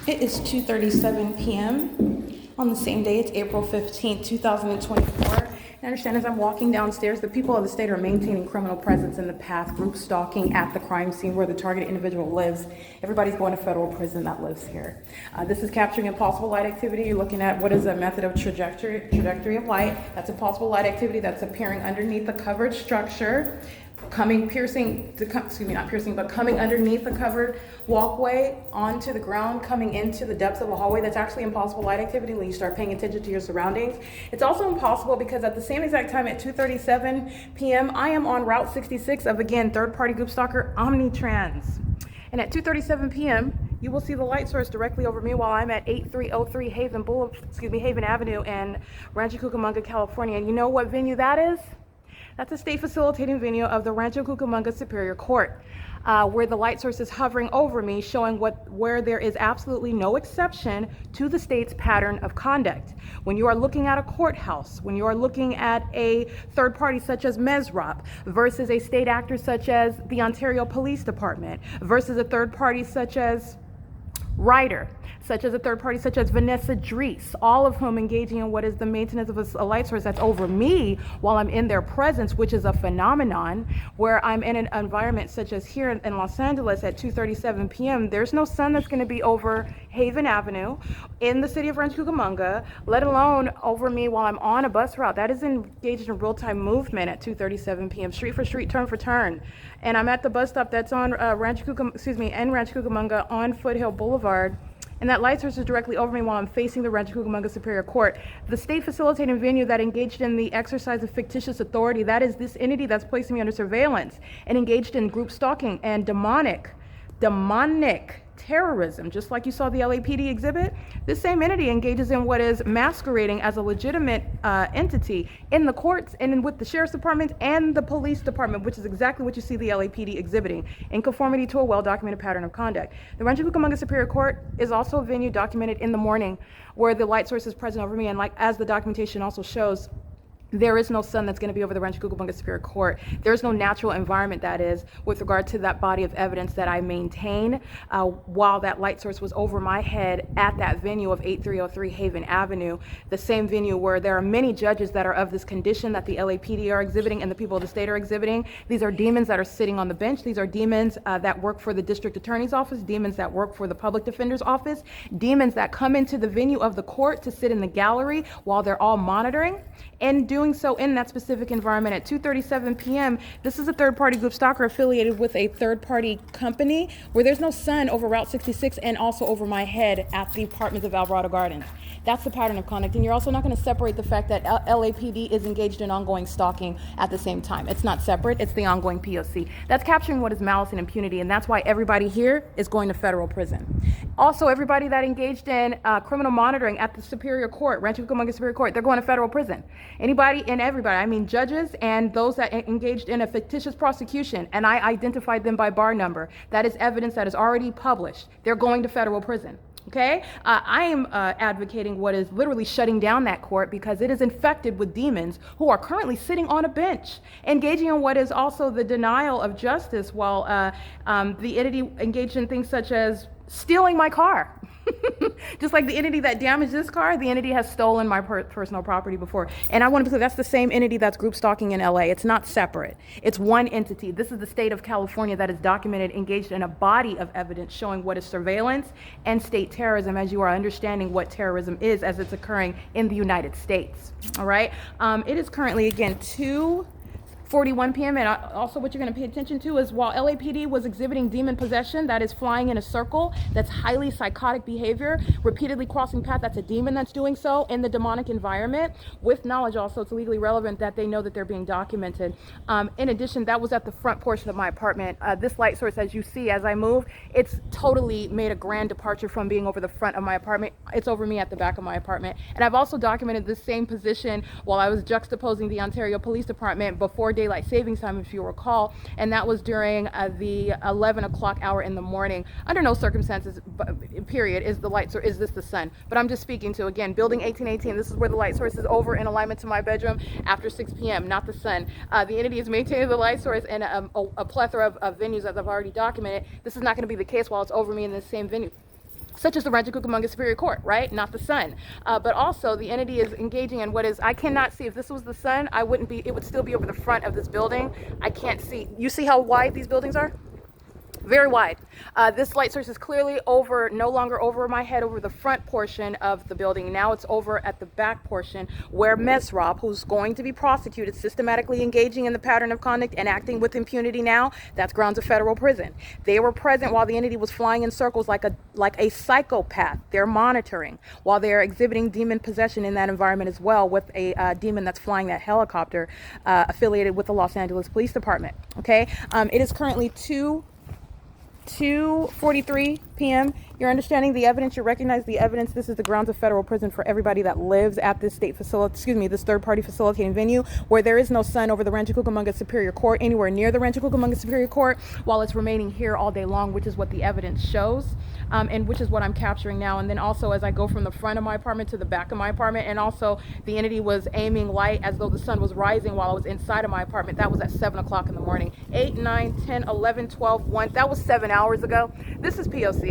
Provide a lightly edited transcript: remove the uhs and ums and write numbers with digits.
It is 2:37 p.m. on the same day. It's April 15th, 2024. And understand, as I'm walking downstairs, the people of the state are maintaining criminal presence in the path, group stalking at the crime scene where the targeted individual lives. Everybody's going to federal prison that lives here. This is capturing impossible light activity. You're looking at what is a method of trajectory of light. That's impossible light activity that's appearing underneath the covered structure, coming underneath the covered walkway onto the ground, coming into the depths of a hallway. That's actually impossible light activity when you start paying attention to your surroundings. It's also impossible because at the same exact time at 2:37 p.m., I am on Route 66 of, again, third-party group stalker Omnitrans. And at 2:37 p.m., you will see the light source directly over me while I'm at 8303 Haven Avenue in Rancho Cucamonga, California. And you know what venue that is? That's a state facilitating venue of the Rancho Cucamonga Superior Court, where the light source is hovering over me, showing where there is absolutely no exception to the state's pattern of conduct. When you are looking at a courthouse, when you are looking at a third party such as Mesrop versus a state actor such as the Ontario Police Department versus a third party such as Ryder, such as a third party such as Vanessa Drees, all of whom engaging in what is the maintenance of a light source that's over me while I'm in their presence, which is a phenomenon where I'm in an environment such as here in Los Angeles at 2:37 p.m. There's no sun that's going to be over Haven Avenue in the city of Rancho Cucamonga, let alone over me while I'm on a bus route. That is engaged in real-time movement at 2:37 p.m., street for street, turn for turn. And I'm at the bus stop that's on Rancho Cucamonga on Foothill Boulevard. And that light source is directly over me while I'm facing the Rancho Cucamonga Superior Court. The state facilitating venue that engaged in the exercise of fictitious authority, that is this entity that's placing me under surveillance and engaged in group stalking and demonic terrorism, just like you saw the LAPD exhibit. This same entity engages in what is masquerading as a legitimate entity in the courts and with the sheriff's department and the police department, which is exactly what you see the LAPD exhibiting in conformity to a well-documented pattern of conduct. The Rancho Cucamonga Superior Court is also a venue documented in the morning where the light source is present over me, and like as the documentation also shows, there is no sun that's going to be over the Rancho Cucamonga Superior Court. There's no natural environment, that is, with regard to that body of evidence that I maintain while that light source was over my head at that venue of 8303 Haven Avenue, the same venue where there are many judges that are of this condition that the LAPD are exhibiting and the people of the state are exhibiting. These are demons that are sitting on the bench. These are demons that work for the district attorney's office, demons that work for the public defender's office, demons that come into the venue of the court to sit in the gallery while they're all monitoring and doing so in that specific environment at 2:37 p.m. This is a third-party group stalker affiliated with a third-party company where there's no sun over Route 66 and also over my head at the apartments of Alvarado Gardens. That's the pattern of conduct, and you're also not going to separate the fact that LAPD is engaged in ongoing stalking at the same time. It's not separate, it's the ongoing P.O.C. That's capturing what is malice and impunity, and that's why everybody here is going to federal prison. Also, everybody that engaged in criminal monitoring at the Superior Court, Rancho Cucamonga Superior Court, they're going to federal prison. Anybody and everybody, I mean judges and those that engaged in a fictitious prosecution, and I identified them by bar number. That is evidence that is already published. They're going to federal prison. Okay, I am advocating what is literally shutting down that court because it is infected with demons who are currently sitting on a bench, engaging in what is also the denial of justice while the entity engaged in things such as stealing my car. Just like the entity that damaged this car, the entity has stolen my personal property before. And I want to be clear, that's the same entity that's group stalking in LA. It's not separate. It's one entity. This is the state of California that is documented, engaged in a body of evidence showing what is surveillance and state terrorism as you are understanding what terrorism is as it's occurring in the United States. All right. It is currently, again, 2:41 p.m. And also what you're going to pay attention to is while LAPD was exhibiting demon possession, that is flying in a circle, that's highly psychotic behavior, repeatedly crossing path, that's a demon that's doing so in the demonic environment with knowledge also, it's legally relevant that they know that they're being documented. In addition, that was at the front portion of my apartment. This light source, as you see, as I move, it's totally made a grand departure from being over the front of my apartment. It's over me at the back of my apartment. And I've also documented this same position while I was juxtaposing the Ontario Police Department before daylight savings time, if you recall, and that was during the 11 o'clock hour in the morning. Under no circumstances, period, is the light source, is this the sun? But I'm just speaking to, again, building 1818, this is where the light source is over in alignment to my bedroom after 6 p.m., not the sun. The entity is maintaining the light source in a plethora of venues, as I've already documented. This is not going to be the case while it's over me in the same venue, such as the Rancho Cucamonga Superior Court, right? Not the sun. But also the entity is engaging in what is, I cannot see, if this was the sun, I wouldn't be, it would still be over the front of this building. I can't see. You see how wide these buildings are? Very wide. This light source is clearly over, no longer over my head, over the front portion of the building. Now it's over at the back portion where Mesrob, who's going to be prosecuted, systematically engaging in the pattern of conduct and acting with impunity now, that's grounds of federal prison. They were present while the entity was flying in circles like a psychopath. They're monitoring while they're exhibiting demon possession in that environment as well, with a demon that's flying that helicopter affiliated with the Los Angeles Police Department. Okay, it is currently 2:43 p.m. You're understanding the evidence. You recognize the evidence. This is the grounds of federal prison for everybody that lives at this state facility, this third-party facilitating venue, where there is no sun over the Rancho Cucamonga Superior Court, anywhere near the Rancho Cucamonga Superior Court, while it's remaining here all day long, which is what the evidence shows, and which is what I'm capturing now. And then also, as I go from the front of my apartment to the back of my apartment, and also the entity was aiming light as though the sun was rising while I was inside of my apartment. That was at 7 o'clock in the morning. 8, 9, 10, 11, 12, 1. That was 7 hours ago. This is P.O.C.